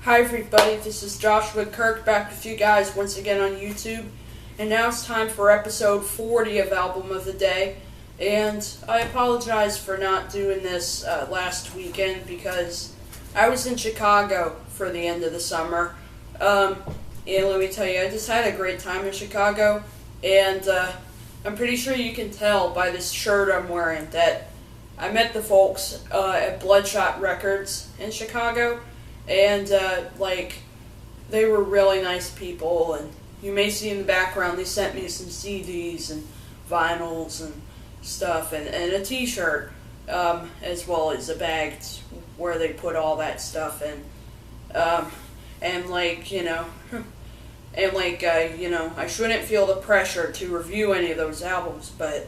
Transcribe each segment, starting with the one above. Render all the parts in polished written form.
Hi everybody, this is Joshua Kirk back with you guys once again on YouTube, and now it's time for episode 40 of Album of the Day. And I apologize for not doing this last weekend because I was in Chicago for the end of the summer. And let me tell you, I just had a great time in Chicago, and I'm pretty sure you can tell by this shirt I'm wearing that I met the folks at Bloodshot Records in Chicago. And, they were really nice people, and you may see in the background they sent me some CDs and vinyls and stuff, and a t-shirt, as well as a bag where they put all that stuff in. I shouldn't feel the pressure to review any of those albums, but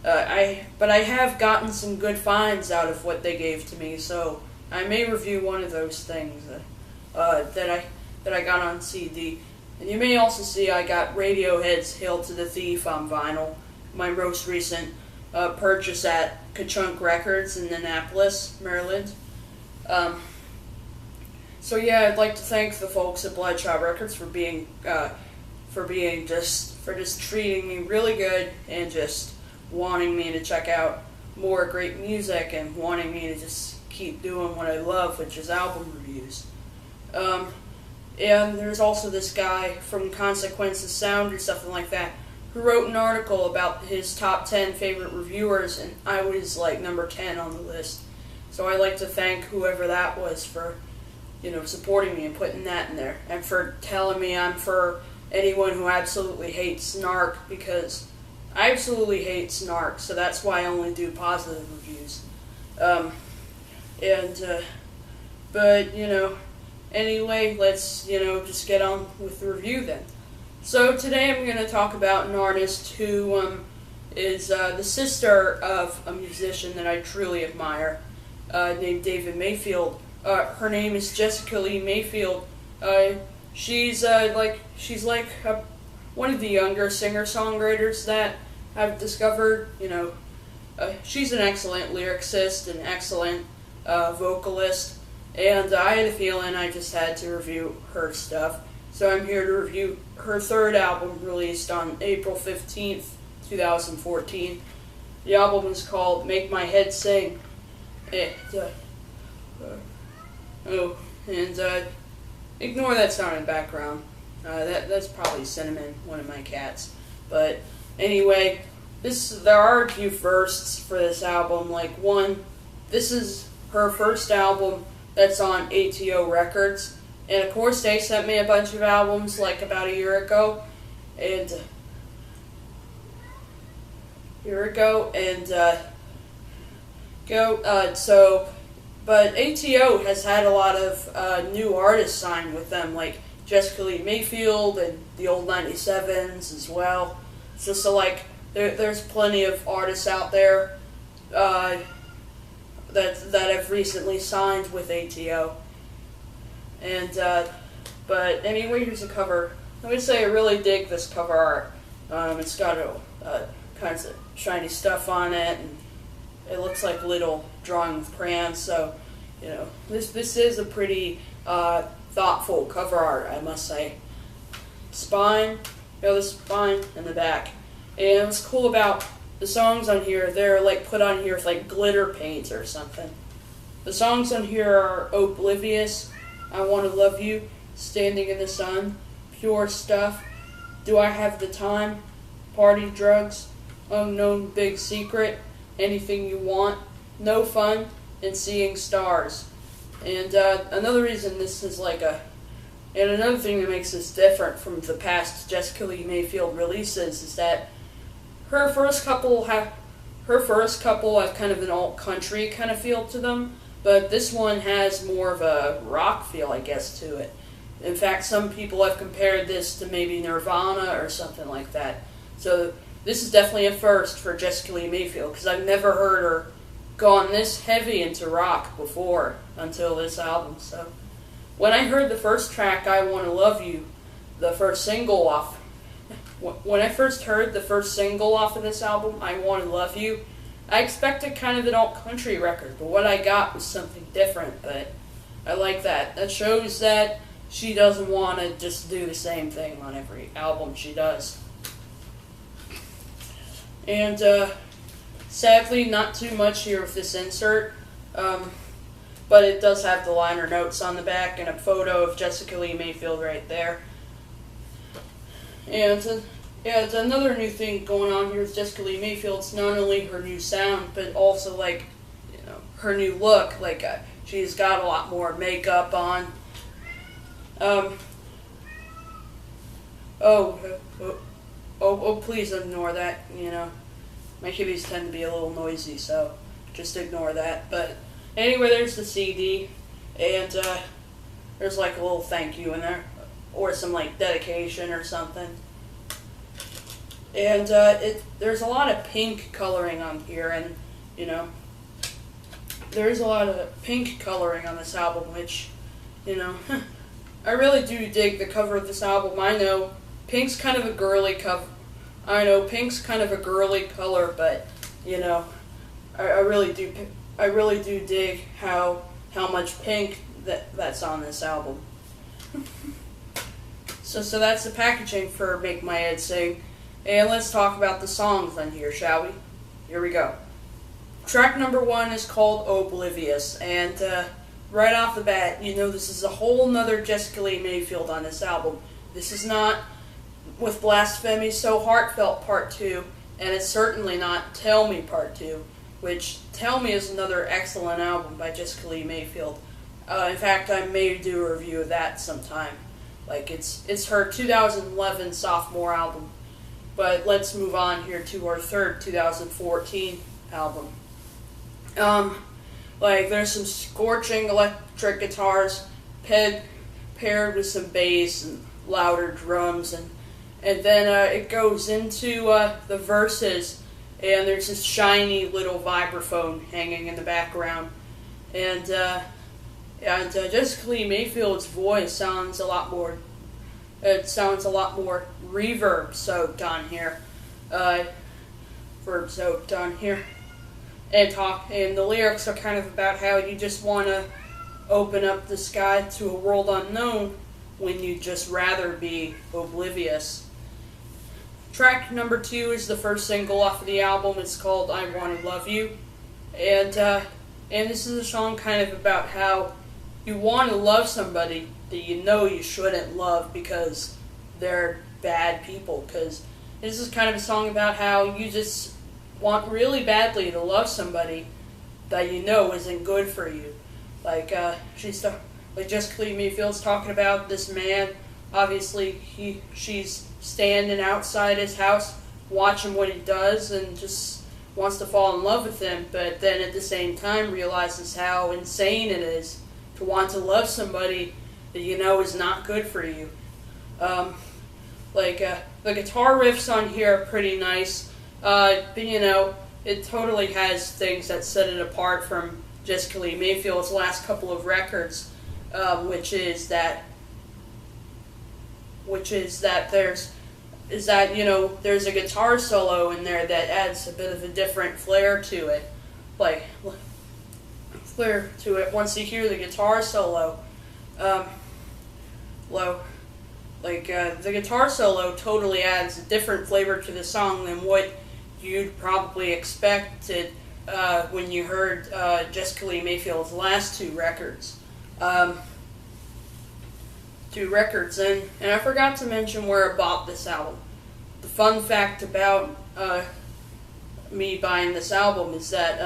I have gotten some good finds out of what they gave to me, so I may review one of those things that I got on CD. And you may also see I got Radiohead's Hail to the Thief on vinyl, my most recent purchase at Ka-Chunk Records in Annapolis, Maryland. So yeah, I'd like to thank the folks at Bloodshot Records for just treating me really good and just wanting me to check out more great music and wanting me to just keep doing what I love, which is album reviews. And there's also this guy from Consequences Sound or something like that who wrote an article about his top 10 favorite reviewers, and I was like number 10 on the list. So I'd like to thank whoever that was for, supporting me and putting that in there, and for telling me I'm for anyone who absolutely hates Snark, because I absolutely hate Snark, so that's why I only do positive reviews. Anyway, let's, just get on with the review then. So today I'm going to talk about an artist who is the sister of a musician that I truly admire, named David Mayfield. Her name is Jessica Lea Mayfield. She's one of the younger singer-songwriters that I've discovered. She's an excellent lyricist, an excellent vocalist, and I had a feeling I just had to review her stuff. So I'm here to review her third album, released on April 15th, 2014. The album is called Make My Head Sing. Ignore that sound in the background. That's probably Cinnamon, one of my cats. But anyway, there are a few firsts for this album. This is her first album that's on ATO Records, and of course they sent me a bunch of albums about a year ago, but ATO has had a lot of new artists signed with them, like Jessica Lea Mayfield and the Old 97s as well. There's plenty of artists out there that have recently signed with ATO. But anyway, here's a cover. Let me say I really dig this cover art. It's got kinds of shiny stuff on it, and it looks like little drawing with crayons. So, this is a pretty thoughtful cover art, I must say. Spine, the spine and the back. And what's cool about the songs on here, they're put on here with glitter paint or something. The songs on here are Oblivious, I Want to Love You, Standing in the Sun, Pure Stuff, Do I Have the Time, Party Drugs, Unknown Big Secret, Anything You Want, No Fun, and Seeing Stars. And another reason this is and another thing that makes this different from the past Jessica Lea Mayfield releases is that her first couple have kind of an alt-country kind of feel to them, but this one has more of a rock feel, I guess, to it. In fact, some people have compared this to maybe Nirvana or something like that. So this is definitely a first for Jessica Lea Mayfield, because I've never heard her gone this heavy into rock before until this album. So when I heard the first track, I Want to Love You, the first single off, when I first heard the first single off of this album, I Want to Love You, I expected kind of an alt-country record, but what I got was something different. But I like that. That shows that she doesn't want to just do the same thing on every album she does. And sadly, not too much here with this insert, but it does have the liner notes on the back and a photo of Jessica Lea Mayfield right there. And yeah, it's another new thing going on here with Jessica Lea Mayfield. It's not only her new sound, but also like, you know, her new look. Like she's got a lot more makeup on. Please ignore that. You know, my kitties tend to be a little noisy, so just ignore that. But anyway, there's the CD, and there's like a little thank you in there, or some like dedication or something. And there's a lot of pink coloring on here, and you know, there's a lot of pink coloring on this album, which, you know, I really do dig the cover of this album. I know pink's kind of a girly cover. I know pink's kind of a girly color, but you know, I really do dig how much pink that's on this album. So that's the packaging for Make My Head Sing. And let's talk about the songs on here, shall we? Here we go. Track number 1 is called Oblivious, and right off the bat, you know this is a whole nother Jessica Lea Mayfield on this album. This is not With Blasphemy So Heartfelt Part 2, and it's certainly not Tell Me Part 2, which Tell Me is another excellent album by Jessica Lea Mayfield. In fact, I may do a review of that sometime. Like, it's her 2011 sophomore album. But let's move on here to our third 2014 album. Like, there's some scorching electric guitars paired with some bass and louder drums, and then it goes into the verses, and there's this shiny little vibraphone hanging in the background, and Jessica Lea Mayfield's voice sounds a lot more. It sounds a lot more reverb soaked on here, verb soaked on here, and the lyrics are kind of about how you just want to open up the sky to a world unknown when you'd just rather be oblivious. Track number 2 is the first single off of the album. It's called I Want to Love You, and this is a song kind of about how you want to love somebody that you know you shouldn't love because they're bad people. Because this is kind of a song about how you just want really badly to love somebody that you know isn't good for you. Like Jessica Lea Mayfield's talking about this man. Obviously, she's standing outside his house, watching what he does, and just wants to fall in love with him. But then at the same time realizes how insane it is to want to love somebody that you know is not good for you. The guitar riffs on here are pretty nice, but you know, it totally has things that set it apart from Jessica Lea Mayfield's last couple of records, which is that there's a guitar solo in there that adds a bit of a different flair to it, once you hear the guitar solo. The guitar solo totally adds a different flavor to the song than what you'd probably expected when you heard Jessica Lea Mayfield's last two records. And I forgot to mention where I bought this album. The fun fact about me buying this album is that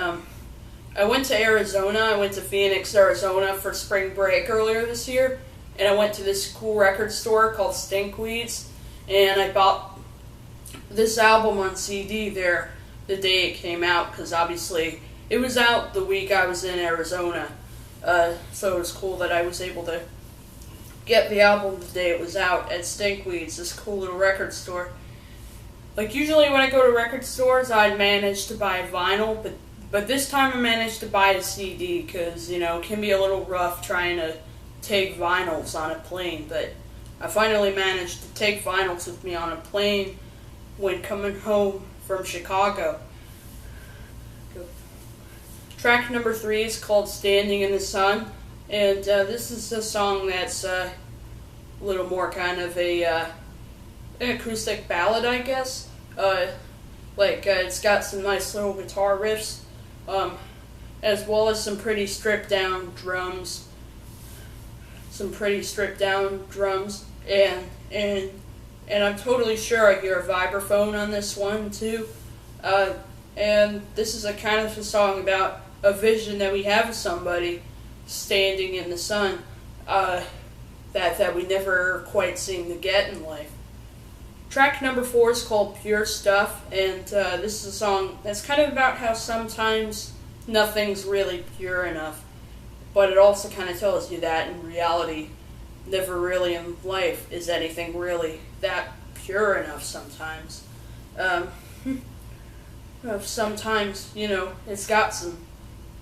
I went to Arizona. I went to Phoenix, Arizona for spring break earlier this year, and I went to this cool record store called Stinkweeds, and I bought this album on CD there the day it came out, because obviously it was out the week I was in Arizona, so it was cool that I was able to get the album the day it was out at Stinkweeds, this cool little record store. Like, usually when I go to record stores, I'd manage to buy vinyl, but this time I managed to buy a CD, because, you know, it can be a little rough trying to take vinyls on a plane, but I finally managed to take vinyls with me on a plane when coming home from Chicago. Track number 3 is called Standing in the Sun, And this is a song that's a little more kind of an acoustic ballad, I guess. It's got some nice little guitar riffs, as well as some pretty stripped down drums. And I'm totally sure I hear a vibraphone on this one too. And this is a kind of a song about a vision that we have of somebody standing in the sun, that we never quite seem to get in life. Track number 4 is called Pure Stuff, and this is a song that's kind of about how sometimes nothing's really pure enough, but it also kind of tells you that in reality, never really in life is anything really that pure enough sometimes. Sometimes,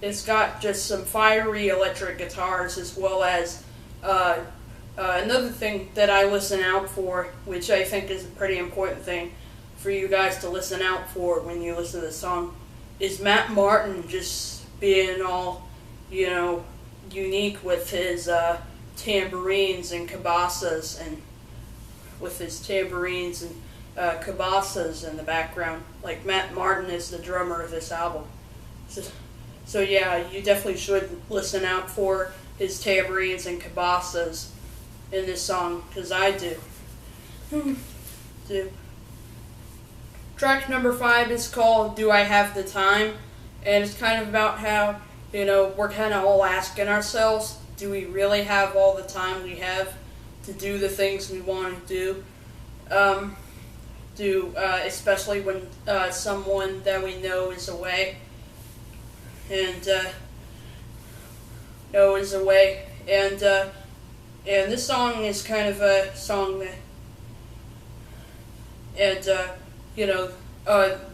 it's got just some fiery electric guitars, as well as another thing that I listen out for, which I think is a pretty important thing for you guys to listen out for when you listen to the song, is Matt Martin just being all, unique with his tambourines and cabasas, and with his tambourines and cabasas in the background. Like, Matt Martin is the drummer of this album. So yeah, you definitely should listen out for his tambourines and cabasas in this song, because I do. Track number 5 is called Do I Have the Time? And it's kind of about how, we're kind of all asking ourselves, do we really have all the time we have to do the things we want to do? Especially when someone that we know is away. And this song is kind of a song that,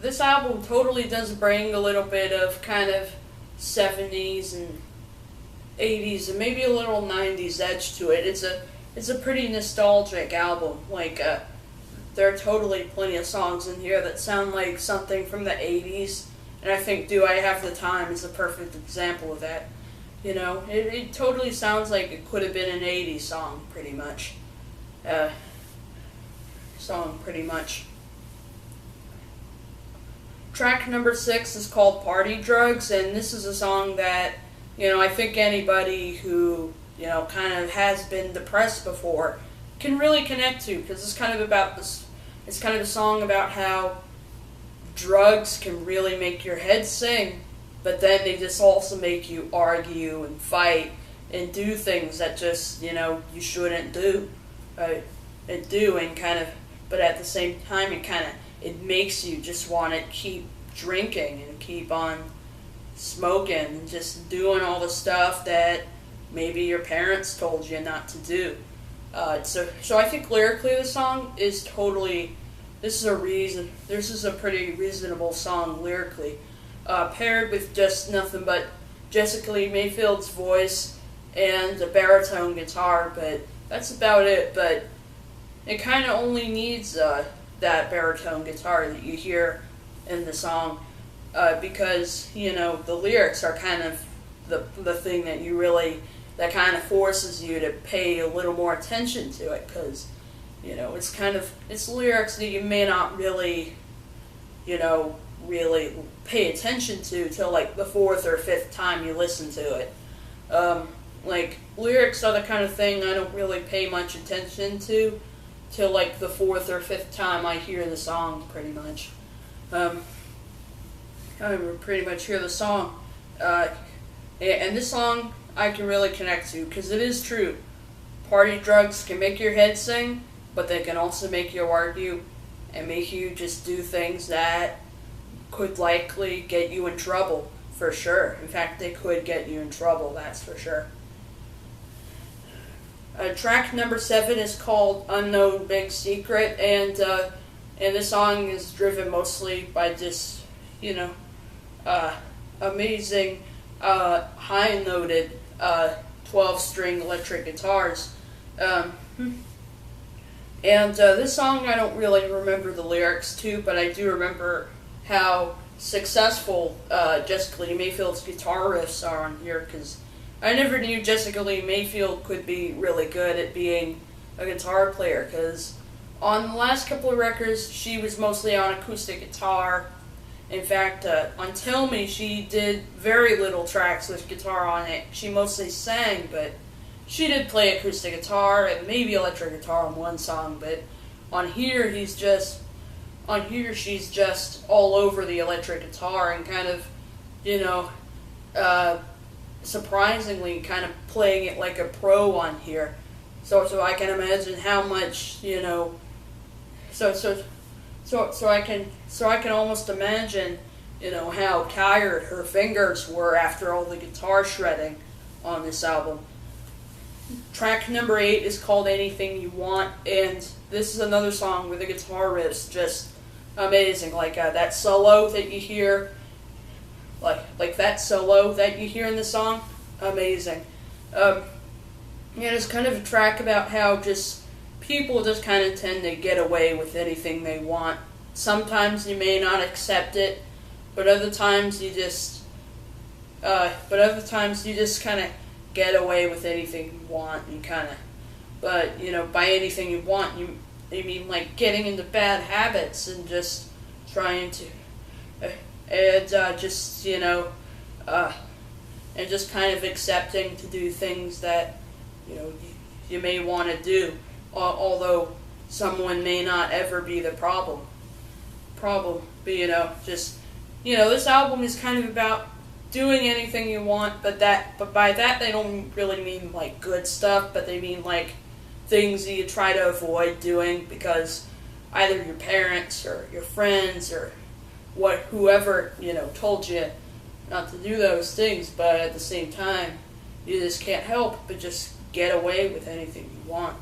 this album totally does bring a little bit of kind of 70s and 80s and maybe a little 90s edge to it. It's a pretty nostalgic album. There are totally plenty of songs in here that sound like something from the 80s, and I think Do I Have the Time is a perfect example of that. It totally sounds like it could have been an 80s song, pretty much. Track number 6 is called Party Drugs, and this is a song that, I think anybody who, kind of has been depressed before can really connect to, because it's kind of about this. It's kind of a song about how drugs can really make your head sing, but then they just also make you argue and fight and do things that just, you shouldn't do. But at the same time, it makes you just want to keep drinking and keep on smoking and just doing all the stuff that maybe your parents told you not to do. So I think lyrically the song is totally, this is a pretty reasonable song lyrically, paired with just nothing but Jessica Lea Mayfield's voice and a baritone guitar, but that's about it. But it kind of only needs that baritone guitar that you hear in the song, because, the lyrics are kind of the thing that kind of forces you to pay a little more attention to it, because, it's lyrics that you may not really, really pay attention to till like the 4th or 5th time you listen to it. Lyrics are the kind of thing I don't really pay much attention to till like the 4th or 5th time I hear the song, pretty much. I pretty much hear the song. And this song I can really connect to, because it is true. Party drugs can make your head sing, but they can also make you argue and make you just do things that could likely get you in trouble, for sure. In fact, they could get you in trouble, that's for sure. Track number 7 is called Unknown Big Secret, and this song is driven mostly by just, amazing high-noted 12-string electric guitars. This song I don't really remember the lyrics to, but I do remember how successful Jessica Lea Mayfield's guitar riffs are on here, because I never knew Jessica Lee Mayfield could be really good at being a guitar player, because on the last couple of records, she was mostly on acoustic guitar. In fact, on Tell Me, she did very little tracks with guitar on it. She mostly sang, but she did play acoustic guitar and maybe electric guitar on one song. But on here, she's just all over the electric guitar and kind of, surprisingly, kind of playing it like a pro on here. So I can imagine how much, So I can almost imagine, how tired her fingers were after all the guitar shredding on this album. Track number 8 is called Anything You Want, and this is another song where the guitar riff's just amazing. Like that solo that you hear, like that solo that you hear in the song, amazing. It's kind of a track about how just people just kind of tend to get away with anything they want. Sometimes you may not accept it, but other times you just kind of get away with anything you want and kind of. But by anything you want, you mean like getting into bad habits and just trying to, and just kind of accepting to do things that you may want to do. Although someone may not ever be the problem. But this album is kind of about doing anything you want, but by that they don't really mean like good stuff, but they mean like things that you try to avoid doing because either your parents or your friends or whoever told you not to do those things, but at the same time you just can't help but just get away with anything you want.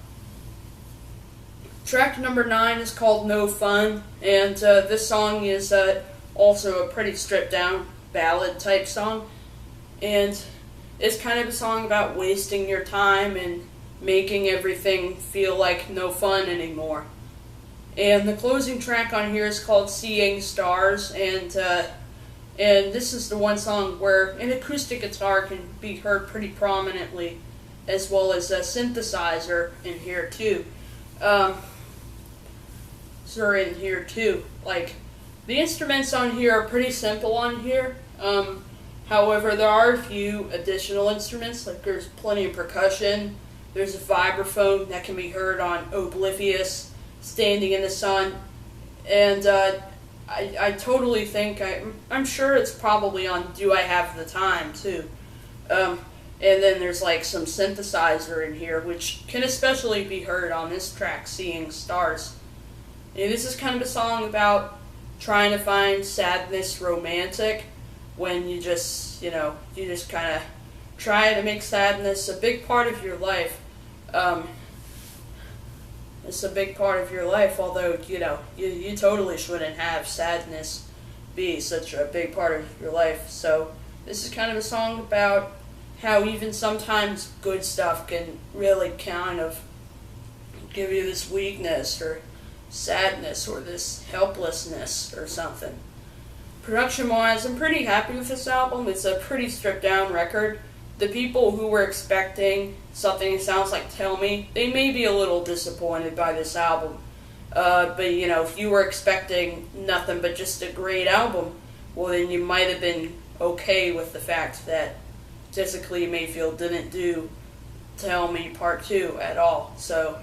Track number 9 is called No Fun, and this song is also a pretty stripped down ballad type song, and it's kind of a song about wasting your time and making everything feel like no fun anymore. And the closing track on here is called Seeing Stars, and this is the one song where an acoustic guitar can be heard pretty prominently, as well as a synthesizer in here too. Like, the instruments on here are pretty simple on here. However, there are a few additional instruments. Like, there's plenty of percussion. There's a vibraphone that can be heard on Oblivious, Standing in the Sun. And I totally think, I'm sure it's probably on Do I Have the Time, too. And then there's like some synthesizer in here, which can especially be heard on this track, Seeing Stars. And this is kind of a song about trying to find sadness romantic when you just kind of try to make sadness a big part of your life. It's a big part of your life, although, you totally shouldn't have sadness be such a big part of your life. So this is kind of a song about how even sometimes good stuff can really kind of give you this weakness or sadness or this helplessness or something. Production-wise, I'm pretty happy with this album. It's a pretty stripped-down record. The people who were expecting something that sounds like Tell Me, they may be a little disappointed by this album. But, if you were expecting nothing but just a great album, well, then you might have been okay with the fact that Jessica Lee Mayfield didn't do Tell Me Part 2 at all. So,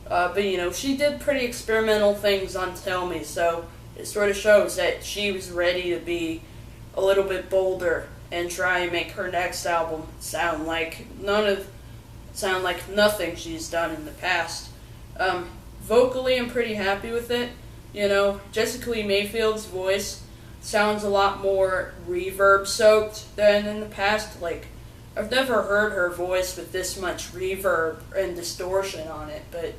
but she did pretty experimental things on Tell Me, so it sort of shows that she was ready to be a little bit bolder and try and make her next album sound like nothing she's done in the past. Vocally, I'm pretty happy with it. Jessica Lee Mayfield's voice sounds a lot more reverb-soaked than in the past. Like, I've never heard her voice with this much reverb and distortion on it, but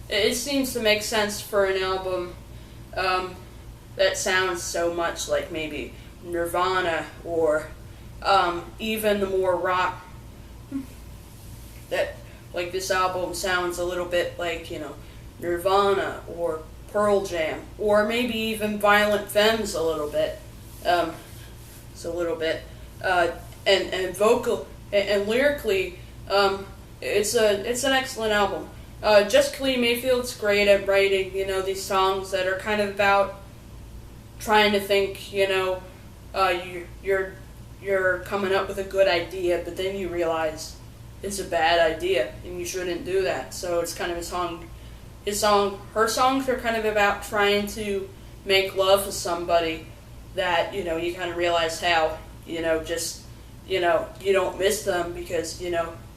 it seems to make sense for an album that sounds so much like maybe Nirvana or even the more rock. That, like, this album sounds a little bit like, Nirvana or Pearl Jam, or maybe even Violent Femmes a little bit. And and lyrically, it's an excellent album. Jessica Lee Mayfield's great at writing, these songs that are kind of about trying to think, you're coming up with a good idea, but then you realize it's a bad idea and you shouldn't do that. So it's kind of her songs are kind of about trying to make love to somebody that, you kind of realize how, you don't miss them because,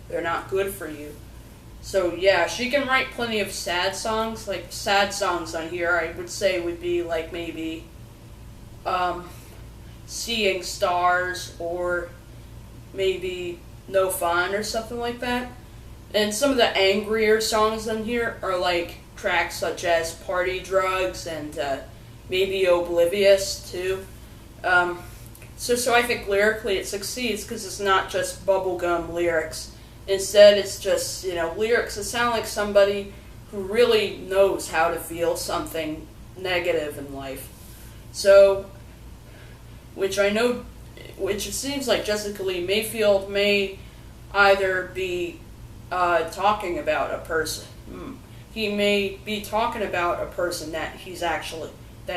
they're not good for you. So yeah, she can write plenty of sad songs. Like sad songs on here, I would say would be like maybe Seeing Stars or maybe No Fun or something like that. And some of the angrier songs on here are like tracks such as Party Drugs and maybe Oblivious too. So I think lyrically it succeeds because it's not just bubblegum lyrics. Instead, it's just, lyrics that sound like somebody who really knows how to feel something negative in life. So, which it seems like Jessica Lee Mayfield may either be talking about a person. He may be talking about a person that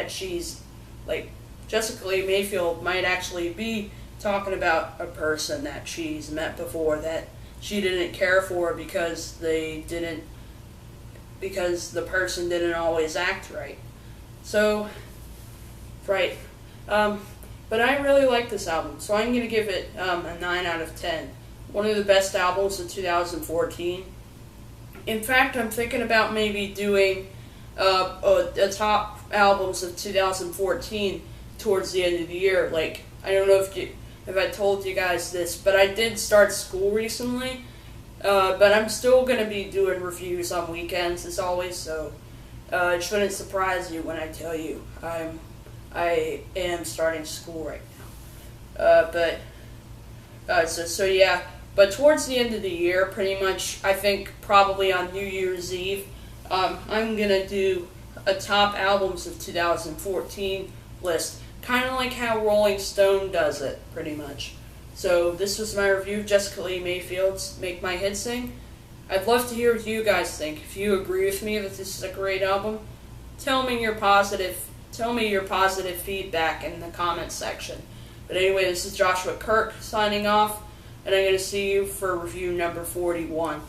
she's, like, Jessica Lee Mayfield might actually be talking about a person that she's met before that she didn't care for because the person didn't always act right. So, right. But I really like this album, so I'm going to give it a 9 out of 10. One of the best albums of 2014. In fact, I'm thinking about maybe doing a top albums of 2014 towards the end of the year. Like, I don't know if I told you guys this, but I did start school recently. But I'm still going to be doing reviews on weekends as always, so it shouldn't surprise you when I tell you I am starting school right now. So yeah, but towards the end of the year, pretty much, I think probably on New Year's Eve, I'm going to do a top albums of 2014 list. Kind of like how Rolling Stone does it, pretty much. So this was my review of Jessica Lee Mayfield's Make My Head Sing. I'd love to hear what you guys think. If you agree with me that this is a great album, tell me your positive feedback in the comments section. But anyway, this is Joshua Kirk signing off, and I'm going to see you for review number 41.